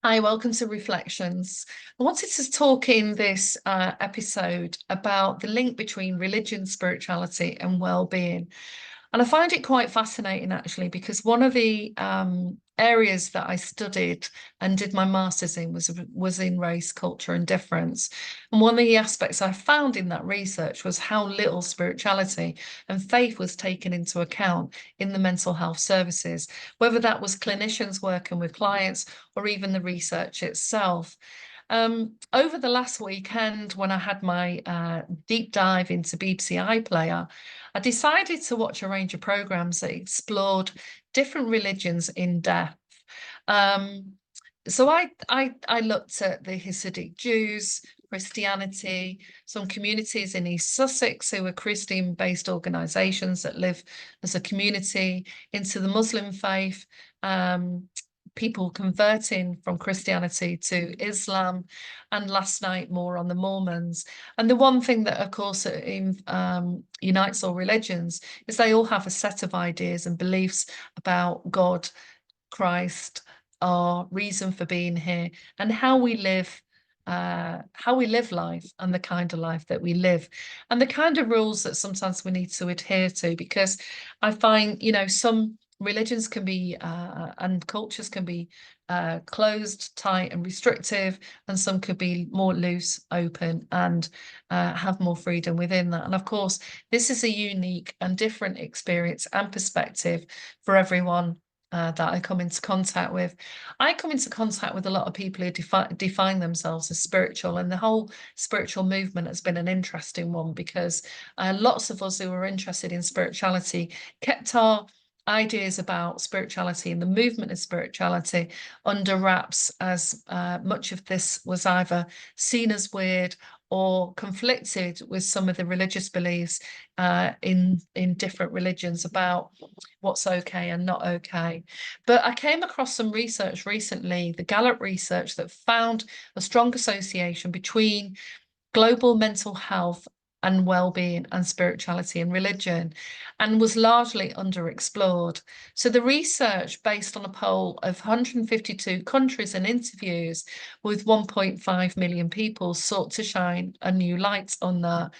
Hi, welcome to Reflections. I wanted to talk in this episode about the link between religion, spirituality, and well-being. And I find it quite fascinating, actually, because one of the areas that I studied and did my master's in was in race, culture, and difference. And one of the aspects I found in that research was how little spirituality and faith was taken into account in the mental health services, whether that was clinicians working with clients or even the research itself. Over the last weekend, when I had my deep dive into BBC iPlayer, I decided to watch a range of programs that explored different religions in depth. Um, so I looked at the Hasidic Jews, Christianity, some communities in East Sussex who were Christian-based organisations that live as a community, into the Muslim faith, people converting from Christianity to Islam, and last night more on the Mormons. And the one thing that, of course, unites all religions is they all have a set of ideas and beliefs about God, Christ, our reason for being here, and how we live life, and the kind of life that we live, and the kind of rules that sometimes we need to adhere to. Because I find, some religions can be and cultures can be closed, tight, and restrictive, and some could be more loose, open, and have more freedom within that. And of course, this is a unique and different experience and perspective for everyone that I come into contact with. I come into contact with a lot of people who define themselves as spiritual, and the whole spiritual movement has been an interesting one, because lots of us who are interested in spirituality kept our ideas about spirituality and the movement of spirituality under wraps, as much of this was either seen as weird or conflicted with some of the religious beliefs in different religions about what's okay and not okay. But I came across some research recently, the Gallup research, that found a strong association between global mental health and well-being and spirituality and religion, and was largely underexplored. So the research, based on a poll of 152 countries and interviews with 1.5 million people, sought to shine a new light on that.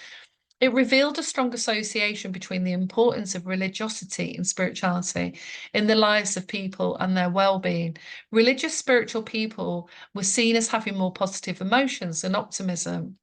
It revealed a strong association between the importance of religiosity and spirituality in the lives of people and their well-being. Religious spiritual people were seen as having more positive emotions and optimism.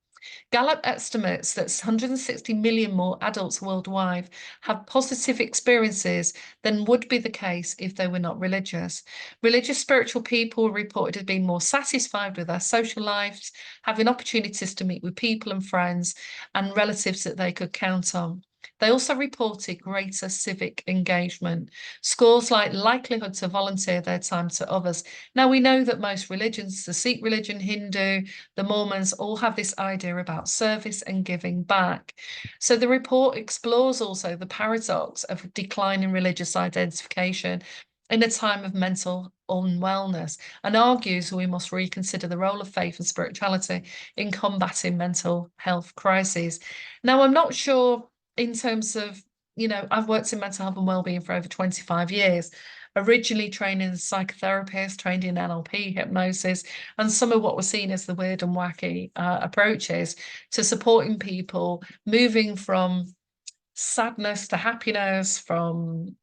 Gallup estimates that 160 million more adults worldwide have positive experiences than would be the case if they were not religious. Religious spiritual people reported as being more satisfied with their social lives, having opportunities to meet with people and friends and relatives that they could count on. They also reported greater civic engagement, scores like likelihood to volunteer their time to others. Now, we know that most religions, the Sikh religion, Hindu, the Mormons, all have this idea about service and giving back. So the report explores also the paradox of declining religious identification in a time of mental unwellness, and argues we must reconsider the role of faith and spirituality in combating mental health crises. Now, I'm not sure in terms of, I've worked in mental health and wellbeing for over 25 years, originally trained as a psychotherapist, trained in NLP, hypnosis, and some of what were seen as the weird and wacky approaches to supporting people moving from sadness to happiness, from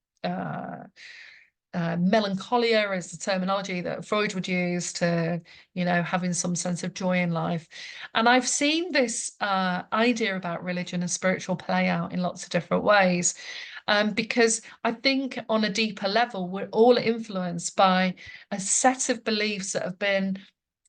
melancholia is the terminology that Freud would use, to, having some sense of joy in life. And I've seen this idea about religion and spiritual play out in lots of different ways. Because I think on a deeper level, we're all influenced by a set of beliefs that have been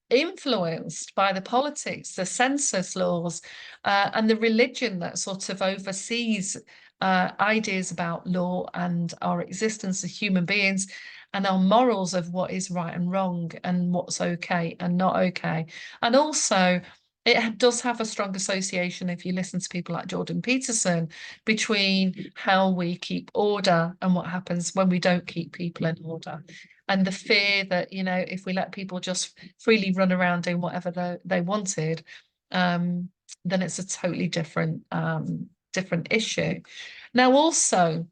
influenced by the politics, the census laws, and the religion that sort of oversees ideas about law and our existence as human beings, and our morals of what is right and wrong, and what's okay and not okay. And also, it does have a strong association, if you listen to people like Jordan Peterson, between how we keep order and what happens when we don't keep people in order. And the fear that, if we let people just freely run around doing whatever they wanted, then it's a totally different issue. Now, also,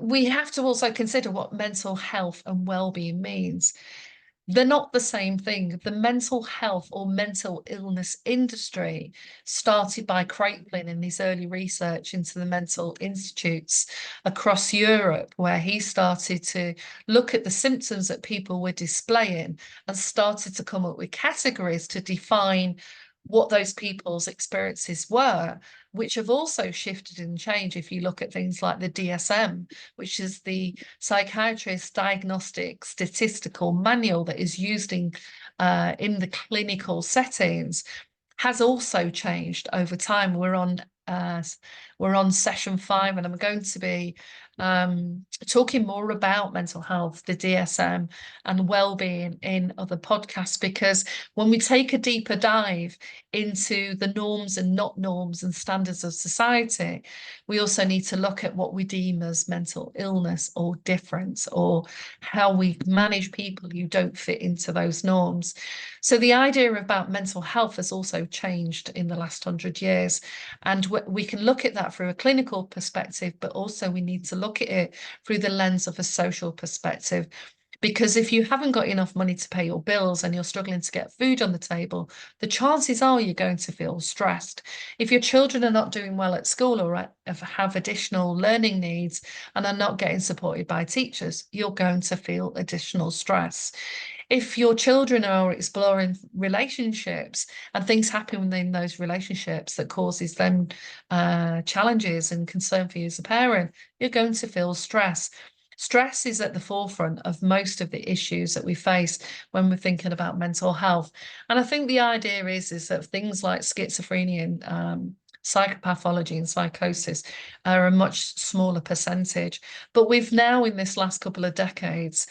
we have to also consider what mental health and well-being means. They're not the same thing. The mental health or mental illness industry started by Kraepelin in his early research into the mental institutes across Europe, where he started to look at the symptoms that people were displaying and started to come up with categories to define what those people's experiences were, which have also shifted and changed. If you look at things like the DSM, which is the psychiatrist diagnostic statistical manual that is used in the clinical settings, has also changed over time. We're on session 5, and I'm going to be talking more about mental health, the DSM, and well-being in other podcasts, because when we take a deeper dive into the norms and not norms and standards of society, we also need to look at what we deem as mental illness or difference, or how we manage people who don't fit into those norms. So the idea about mental health has also changed in the last 100 years. And we can look at that through a clinical perspective, but also we need to look at it through the lens of a social perspective. Because if you haven't got enough money to pay your bills and you're struggling to get food on the table, the chances are you're going to feel stressed. If your children are not doing well at school, or have additional learning needs and are not getting supported by teachers, you're going to feel additional stress. If your children are exploring relationships and things happen within those relationships that causes them challenges and concern for you as a parent, you're going to feel stress. Stress is at the forefront of most of the issues that we face when we're thinking about mental health. And I think the idea is that things like schizophrenia and psychopathology and psychosis are a much smaller percentage. But we've now, in this last couple of decades,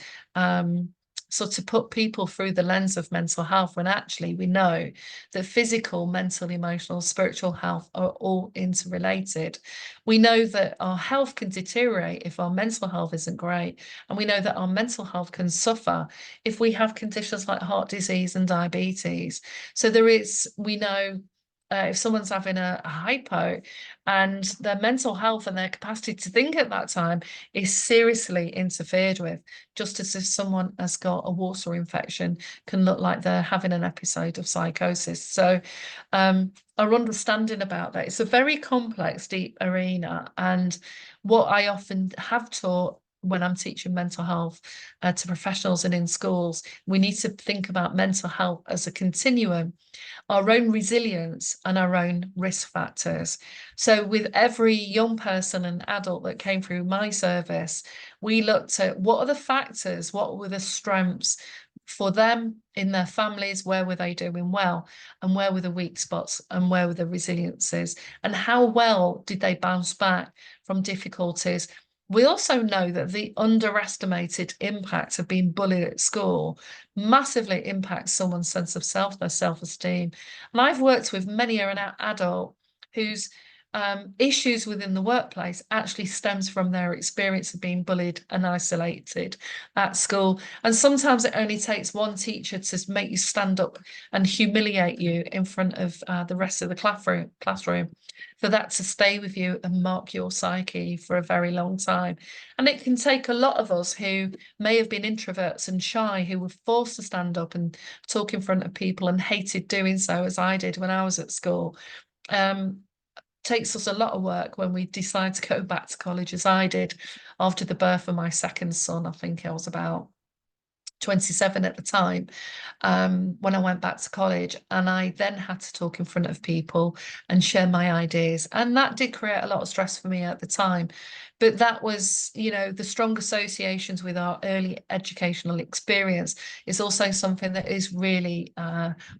so to put people through the lens of mental health, when actually we know that physical, mental, emotional, spiritual health are all interrelated. We know that our health can deteriorate if our mental health isn't great. And we know that our mental health can suffer if we have conditions like heart disease and diabetes. So we know if someone's having a hypo and their mental health and their capacity to think at that time is seriously interfered with, just as if someone has got a water infection can look like they're having an episode of psychosis. So our understanding about that, it's a very complex, deep arena. And what I often have taught when I'm teaching mental health to professionals and in schools, we need to think about mental health as a continuum, our own resilience and our own risk factors. So with every young person and adult that came through my service, we looked at what are the factors, what were the strengths for them in their families, where were they doing well, and where were the weak spots, and where were the resiliences, and how well did they bounce back from difficulties. We also know that the underestimated impact of being bullied at school massively impacts someone's sense of self, their self-esteem. And I've worked with many an adult whose issues within the workplace actually stems from their experience of being bullied and isolated at school. And sometimes it only takes one teacher to make you stand up and humiliate you in front of the rest of the classroom for that to stay with you and mark your psyche for a very long time. And it can take a lot of us who may have been introverts and shy, who were forced to stand up and talk in front of people and hated doing so, as I did when I was at school. Takes us a lot of work when we decide to go back to college, as I did after the birth of my second son. I think I was about 27 at the time, when I went back to college, and I then had to talk in front of people and share my ideas, and that did create a lot of stress for me at the time. But that was, the strong associations with our early educational experience is also something that is really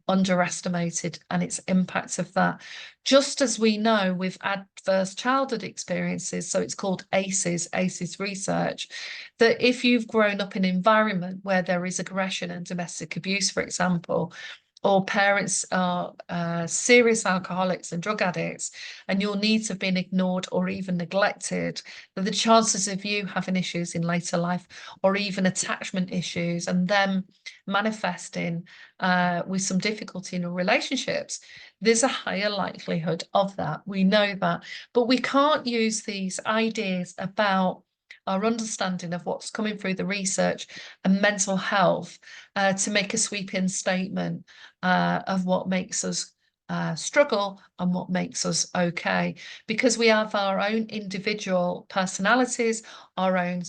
underestimated, and its impacts of that. Just as we know with adverse childhood experiences, so it's called ACEs research, that if you've grown up in an environment where there is aggression and domestic abuse, for example, or parents are serious alcoholics and drug addicts, and your needs have been ignored or even neglected, that the chances of you having issues in later life, or even attachment issues, and them manifesting with some difficulty in your relationships, there's a higher likelihood of that. We know that. But we can't use these ideas about our understanding of what's coming through the research and mental health, to make a sweeping statement of what makes us struggle and what makes us okay, because we have our own individual personalities, our own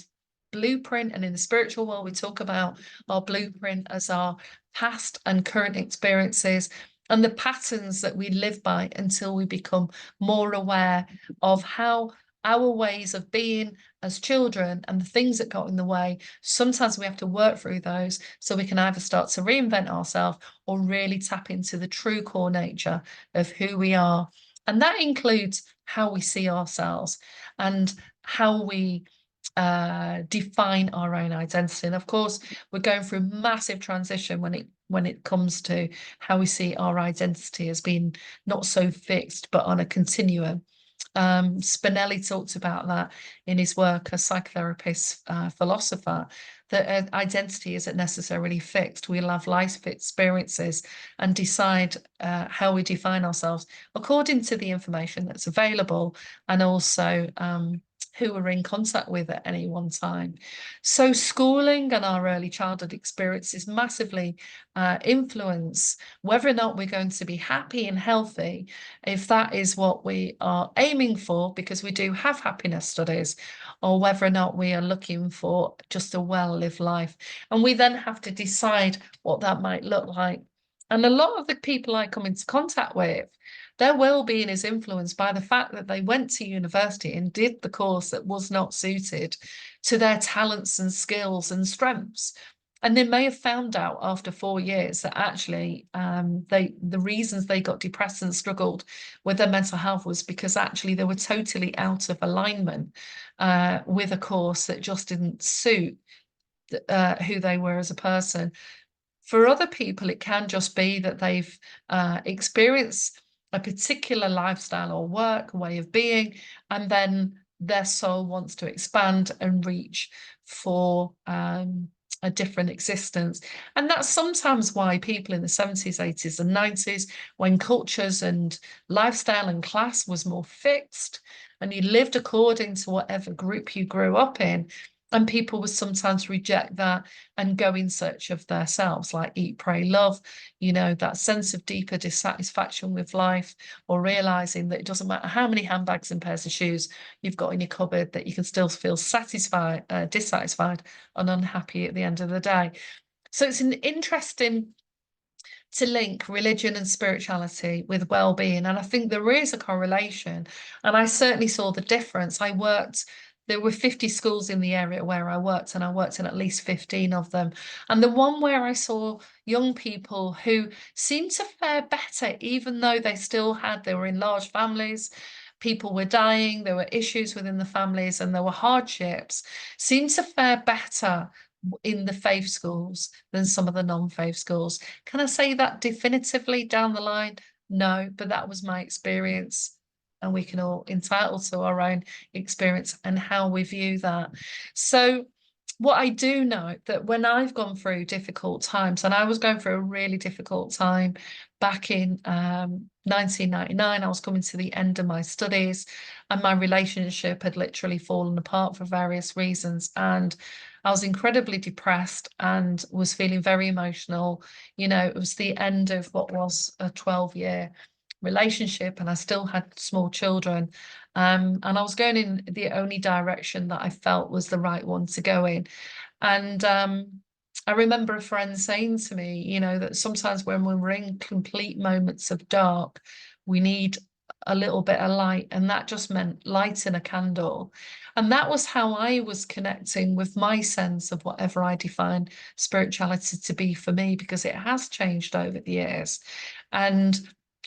blueprint. And in the spiritual world, we talk about our blueprint as our past and current experiences and the patterns that we live by until we become more aware of how our ways of being as children and the things that got in the way. Sometimes we have to work through those so we can either start to reinvent ourselves or really tap into the true core nature of who we are. And that includes how we see ourselves and how we define our own identity. And of course, we're going through massive transition when it comes to how we see our identity as being not so fixed, but on a continuum. Spinelli talked about that in his work as psychotherapist, philosopher, that identity isn't necessarily fixed. We'll have life experiences and decide how we define ourselves according to the information that's available, and also who we're in contact with at any one time. So schooling and our early childhood experiences massively influence whether or not we're going to be happy and healthy, if that is what we are aiming for, because we do have happiness studies, or whether or not we are looking for just a well-lived life. And we then have to decide what that might look like. And a lot of the people I come into contact with, their well-being is influenced by the fact that they went to university and did the course that was not suited to their talents and skills and strengths. And they may have found out after 4 years that actually the reasons they got depressed and struggled with their mental health was because actually they were totally out of alignment with a course that just didn't suit who they were as a person. For other people, it can just be that they've experienced a particular lifestyle or work, way of being, and then their soul wants to expand and reach for a different existence. And that's sometimes why people in the 70s, 80s, and 90s, when cultures and lifestyle and class was more fixed, and you lived according to whatever group you grew up in, and people would sometimes reject that and go in search of themselves, like eat, pray, love, that sense of deeper dissatisfaction with life, or realizing that it doesn't matter how many handbags and pairs of shoes you've got in your cupboard, that you can still feel dissatisfied and unhappy at the end of the day. So it's an interesting to link religion and spirituality with well-being. And I think there is a correlation. And I certainly saw the difference. There were 50 schools in the area where I worked, and I worked in at least 15 of them. And the one where I saw young people who seemed to fare better, even though they were in large families, people were dying, there were issues within the families, and there were hardships, seemed to fare better in the faith schools than some of the non-faith schools. Can I say that definitively down the line? No, but that was my experience. And we can all entitle to our own experience and how we view that. So what I do know that when I've gone through difficult times, and I was going through a really difficult time back in 1999, I was coming to the end of my studies, and my relationship had literally fallen apart for various reasons. And I was incredibly depressed and was feeling very emotional. It was the end of what was a 12-year relationship, and I still had small children. And I was going in the only direction that I felt was the right one to go in. And I remember a friend saying to me, that sometimes when we're in complete moments of dark, we need a little bit of light, and that just meant lighting a candle. And that was how I was connecting with my sense of whatever I define spirituality to be for me, because it has changed over the years. And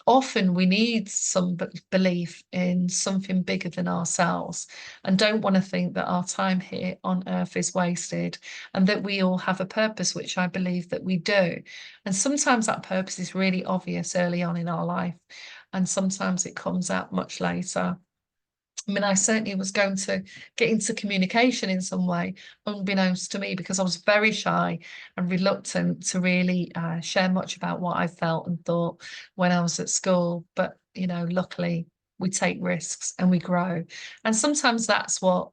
often we need some belief in something bigger than ourselves, and don't want to think that our time here on earth is wasted, and that we all have a purpose, which I believe that we do. And sometimes that purpose is really obvious early on in our life, and sometimes it comes out much later. I mean, I certainly was going to get into communication in some way, unbeknownst to me, because I was very shy and reluctant to really share much about what I felt and thought when I was at school. But, luckily we take risks and we grow. And sometimes that's what,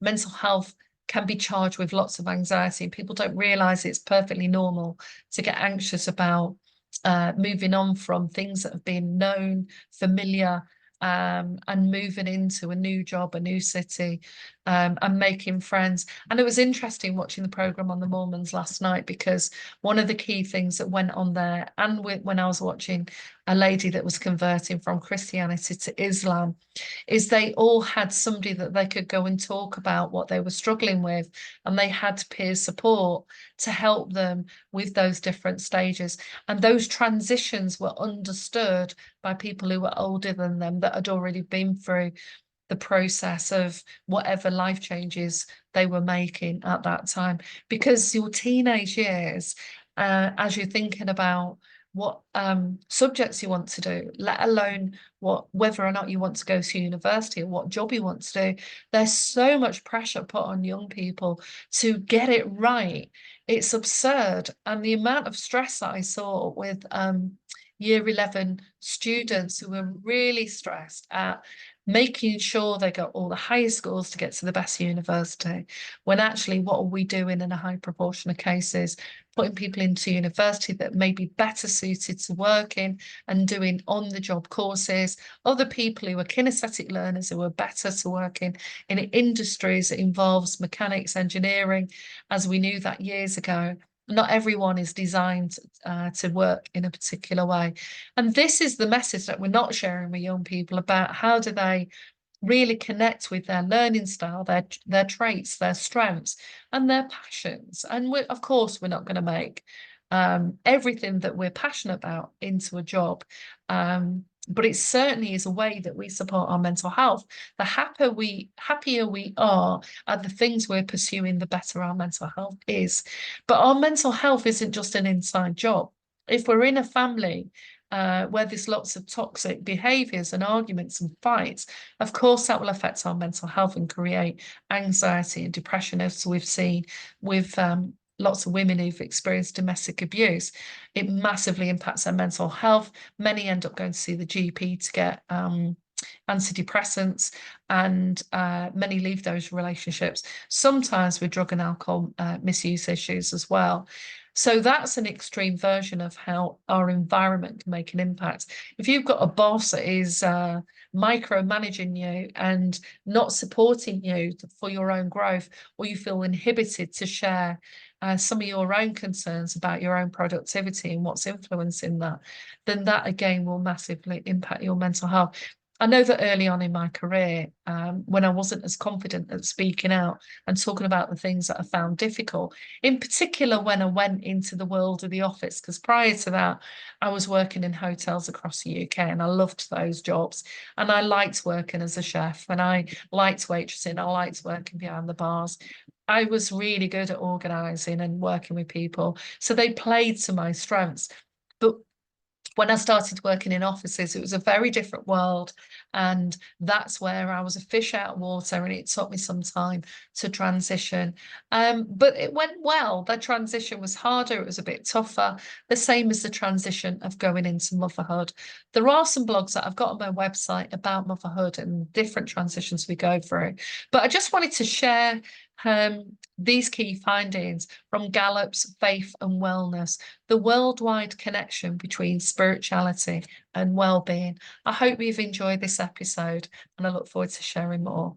mental health can be charged with lots of anxiety. People don't realize it's perfectly normal to get anxious about moving on from things that have been known, familiar, and moving into a new job, a new city, and making friends. And it was interesting watching the program on the Mormons last night, because one of the key things that went on there, and when I was watching a lady that was converting from Christianity to Islam, is they all had somebody that they could go and talk about what they were struggling with, and they had peer support to help them with those different stages. And those transitions were understood by people who were older than them, that had already been through the process of whatever life changes they were making at that time. Because your teenage years, as you're thinking about what subjects you want to do, let alone whether or not you want to go to university or what job you want to do, there's so much pressure put on young people to get it right. It's absurd. And the amount of stress that I saw with year 11 students who were really stressed at making sure they got all the highest scores to get to the best university, when actually what are we doing in a high proportion of cases? Putting people into university that may be better suited to working and doing on-the-job courses, other people who are kinesthetic learners who are better to working in industries that involves mechanics, engineering, as we knew that years ago. Not everyone is designed to work in a particular way. And this is the message that we're not sharing with young people, about how do they really connect with their learning style, their traits, their strengths, and their passions. And of course, we're not going to make everything that we're passionate about into a job. But it certainly is a way that we support our mental health. The happier we are at the things we're pursuing, the better our mental health is. But our mental health isn't just an inside job. If we're in a family where there's lots of toxic behaviors and arguments and fights, of course that will affect our mental health and create anxiety and depression, as we've seen with lots of women who've experienced domestic abuse. It massively impacts their mental health. Many end up going to see the GP to get antidepressants, and many leave those relationships, sometimes with drug and alcohol misuse issues as well. So that's an extreme version of how our environment can make an impact. If you've got a boss that is micromanaging you and not supporting you for your own growth, or you feel inhibited to share some of your own concerns about your own productivity and what's influencing that, then that again will massively impact your mental health. I know that early on in my career, when I wasn't as confident at speaking out and talking about the things that I found difficult, in particular when I went into the world of the office, because prior to that, I was working in hotels across the UK and I loved those jobs. And I liked working as a chef, and I liked waitressing, I liked working behind the bars. I was really good at organising and working with people. So they played to my strengths. But when I started working in offices, it was a very different world. And that's where I was a fish out of water, and it took me some time to transition. But it went well. The transition was harder, it was a bit tougher, the same as the transition of going into motherhood. There are some blogs that I've got on my website about motherhood and different transitions we go through. But I just wanted to share these key findings from Gallup's Faith and Wellness, the worldwide connection between spirituality and well-being. I hope you've enjoyed this episode, and I look forward to sharing more.